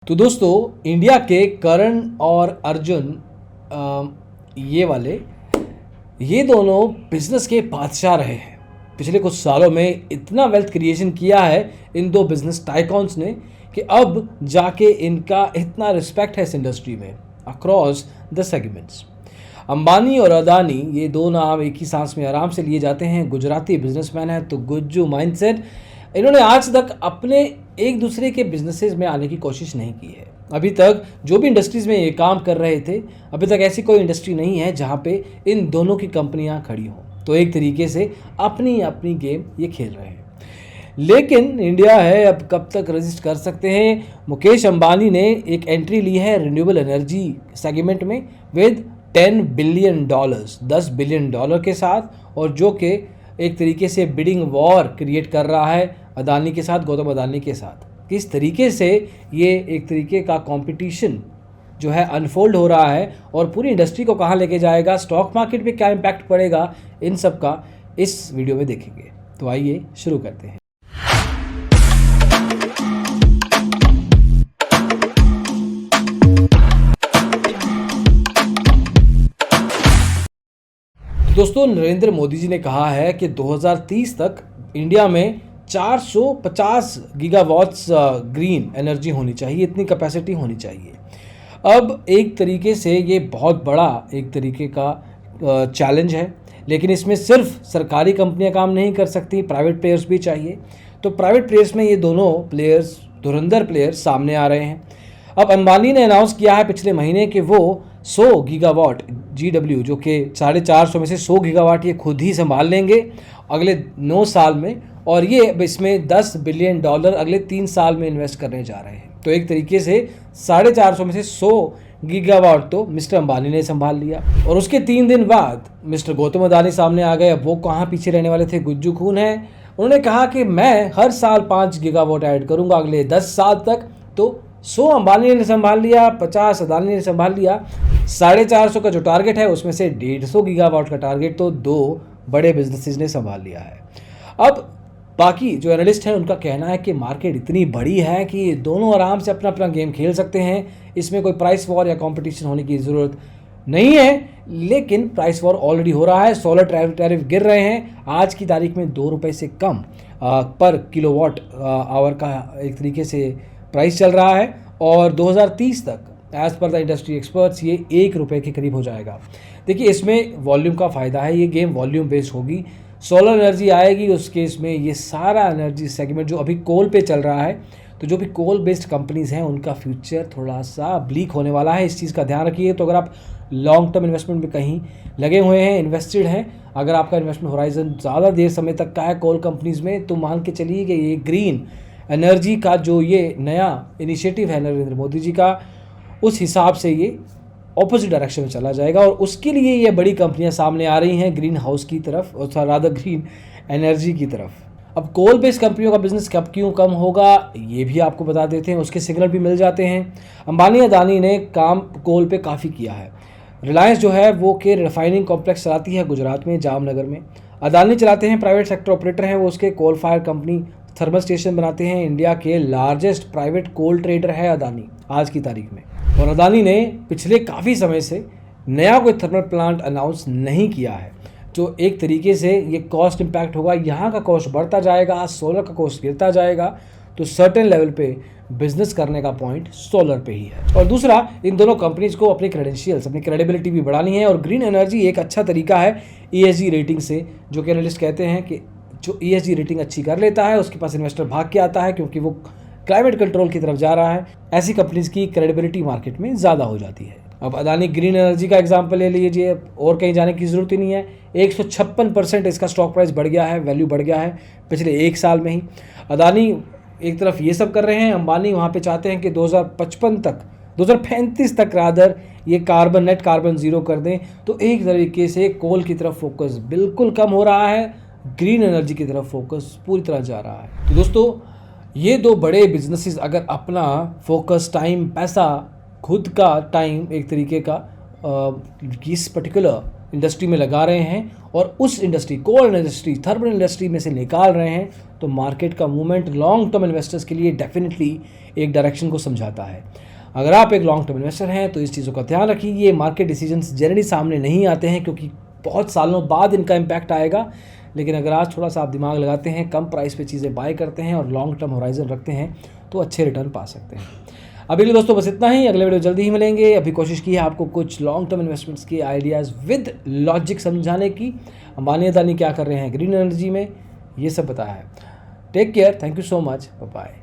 तो दोस्तों, इंडिया के करण और अर्जुन ये दोनों बिजनेस के बादशाह रहे हैं। पिछले कुछ सालों में इतना वेल्थ क्रिएशन किया है इन दो बिजनेस टाइकॉन्स ने कि अब जाके इनका इतना रिस्पेक्ट है इस इंडस्ट्री में अक्रॉस द सेगमेंट्स। अंबानी और अदानी, ये दो नाम एक ही सांस में आराम से लिए जाते हैं। गुजराती बिजनेसमैन है तो गुज्जू माइंडसेट। इन्होंने आज तक अपने एक दूसरे के बिजनेसेस में आने की कोशिश नहीं की है। अभी तक जो भी इंडस्ट्रीज में ये काम कर रहे थे, अभी तक ऐसी कोई इंडस्ट्री नहीं है जहां पे इन दोनों की कंपनियां खड़ी हों। तो एक तरीके से अपनी अपनी गेम ये खेल रहे हैं। लेकिन इंडिया है, अब कब तक रजिस्ट कर सकते हैं। मुकेश अंबानी ने एक एंट्री ली है रिन्यूएबल एनर्जी सेगमेंट में विद $10 बिलियन, $10 बिलियन के साथ, और जो कि एक तरीके से बिडिंग वॉर क्रिएट कर रहा है अदानी के साथ, गौतम अदानी के साथ। किस तरीके से ये एक तरीके का कंपटीशन जो है अनफोल्ड हो रहा है और पूरी इंडस्ट्री को कहाँ लेके जाएगा, स्टॉक मार्केट पे क्या इम्पैक्ट पड़ेगा, इन सब का इस वीडियो में देखेंगे। तो आइए शुरू करते हैं। दोस्तों, नरेंद्र मोदी जी ने कहा है कि 2030 तक इंडिया में 450 गीगावाट्स ग्रीन एनर्जी होनी चाहिए, इतनी कैपेसिटी होनी चाहिए। अब एक तरीके से ये बहुत बड़ा एक तरीके का चैलेंज है, लेकिन इसमें सिर्फ सरकारी कंपनियां काम नहीं कर सकती, प्राइवेट प्लेयर्स भी चाहिए। तो प्राइवेट प्लेयर्स में ये दोनों प्लेयर्स, धुरंधर प्लेयर्स सामने आ रहे हैं। अब अंबानी ने अनाउंस किया है पिछले महीने कि वो 100 गीगावाट GW, जो कि 450 में से 100 गीगावाट ये खुद ही संभाल लेंगे अगले 9 साल में, और ये इसमें $10 बिलियन अगले 3 साल में इन्वेस्ट करने जा रहे हैं। तो एक तरीके से 450 में से 100 गीगावाट तो मिस्टर अंबानी ने संभाल लिया। और उसके 3 दिन बाद मिस्टर गौतम अदानी सामने आ गए। अब वो कहाँ पीछे रहने वाले थे, गुज्जू खून है। उन्होंने कहा कि मैं हर साल 5 गीगावाट ऐड करूंगा अगले 10 साल तक। तो 100 अंबानी ने संभाल लिया, 50 अदानी ने संभाल लिया। 450 का जो टारगेट है उसमें से 150 गीगावाट का टारगेट तो दो बड़े बिजनेसेस ने संभाल लिया है। अब बाकी जो एनालिस्ट हैं उनका कहना है कि मार्केट इतनी बड़ी है कि ये दोनों आराम से अपना अपना गेम खेल सकते हैं, इसमें कोई प्राइस वॉर या कंपटीशन होने की ज़रूरत नहीं है। लेकिन प्राइस वॉर ऑलरेडी हो रहा है। सोलर टैरिफ गिर रहे हैं। आज की तारीख में ₹2 से कम पर किलोवाट आवर का एक तरीके से प्राइस चल रहा है, और 2030 तक as per the industry experts ये ₹1 के करीब हो जाएगा। देखिए, इसमें वॉल्यूम का फ़ायदा है, ये गेम वॉल्यूम बेस्ड होगी। सोलर एनर्जी आएगी, उस केस में ये सारा एनर्जी सेगमेंट जो अभी कोल पे चल रहा है, तो जो भी कोल बेस्ड कंपनीज़ हैं उनका फ्यूचर थोड़ा सा ब्लीक होने वाला है। इस चीज़ का ध्यान रखिए। तो अगर आप लॉन्ग टर्म इन्वेस्टमेंट में कहीं लगे हुए हैं, इन्वेस्टेड हैं, अगर आपका इन्वेस्टमेंट होराइजन ज़्यादा देर समय तक का है कोल कंपनीज़ में, तो मान के चलिए कि ये ग्रीन एनर्जी का जो ये नया इनिशिएटिव है नरेंद्र मोदी जी का, उस हिसाब से ये ऑपोजिट डायरेक्शन में चला जाएगा। और उसके लिए ये बड़ी कंपनियां सामने आ रही हैं ग्रीन हाउस की तरफ, और रादर ग्रीन एनर्जी की तरफ। अब कोल बेस्ड कंपनियों का बिजनेस कब क्यों कम होगा ये भी आपको बता देते हैं, उसके सिग्नल भी मिल जाते हैं। अंबानी अदानी ने काम कोल पे काफ़ी किया है। रिलायंस जो है वो के रिफाइनिंग कॉम्प्लेक्स चलाती है गुजरात में, जामनगर में। अदानी चलाते हैं, प्राइवेट सेक्टर ऑपरेटर हैं वो, उसके coal fire company thermal station बनाते हैं। इंडिया के लार्जेस्ट प्राइवेट कोल ट्रेडर है अदानी आज की तारीख में। और अदानी ने पिछले काफ़ी समय से नया कोई थर्मल प्लांट अनाउंस नहीं किया है। जो एक तरीके से ये कॉस्ट इम्पैक्ट होगा, यहाँ का कॉस्ट बढ़ता जाएगा, सोलर का कॉस्ट गिरता जाएगा। तो सर्टेन लेवल पे बिजनेस करने का पॉइंट सोलर पे ही है। और दूसरा, इन दोनों कंपनीज को अपने क्रेडेंशियल्स, अपनी क्रेडिबिलिटी भी बढ़ानी है। और ग्रीन एनर्जी एक अच्छा तरीका है ESG रेटिंग से, जो कि एनालिस्ट कहते हैं कि जो ESG रेटिंग अच्छी कर लेता है उसके पास इन्वेस्टर भाग के आता है, क्योंकि वो क्लाइमेट कंट्रोल की तरफ जा रहा है। ऐसी कंपनीज की क्रेडिबिलिटी मार्केट में ज़्यादा हो जाती है। अब अदानी ग्रीन एनर्जी का एग्जांपल ले लीजिए, और कहीं जाने की ज़रूरत ही नहीं है। 156% इसका स्टॉक प्राइस बढ़ गया है, वैल्यू बढ़ गया है पिछले 1 साल में ही। अदानी एक तरफ ये सब कर रहे हैं, अंबानी वहाँ पे चाहते हैं कि 2035 तक रादर ये नेट कार्बन ज़ीरो कर दें। तो एक तरीके से कोल की तरफ फोकस बिल्कुल कम हो रहा है, ग्रीन एनर्जी की तरफ फोकस पूरी तरह जा रहा है। तो दोस्तों, ये दो बड़े बिजनेसेस अगर अपना फोकस, टाइम, पैसा, खुद का टाइम एक तरीके का इस पर्टिकुलर इंडस्ट्री में लगा रहे हैं और उस industry, coal industry, thermal industry में से निकाल रहे हैं, तो मार्केट का मूवमेंट लॉन्ग टर्म इन्वेस्टर्स के लिए डेफिनेटली एक डायरेक्शन को समझाता है। अगर आप एक लॉन्ग टर्म इन्वेस्टर हैं तो इस चीज़ों का ध्यान रखिए। ये मार्केट डिसीजंस जनरली सामने नहीं आते हैं क्योंकि बहुत सालों बाद इनका इम्पैक्ट आएगा, लेकिन अगर आज थोड़ा सा आप दिमाग लगाते हैं, कम प्राइस पे चीज़ें बाय करते हैं और लॉन्ग टर्म होराइजन रखते हैं तो अच्छे रिटर्न पा सकते हैं। अभी के लिए दोस्तों बस इतना ही, अगले वीडियो जल्दी ही मिलेंगे। अभी कोशिश की है आपको कुछ लॉन्ग टर्म इन्वेस्टमेंट्स की आइडियाज़ विद लॉजिक समझाने की। अंबानी अदानी क्या कर रहे हैं ग्रीन एनर्जी में, ये सब बताया है। Take care, thank you so much, bye bye.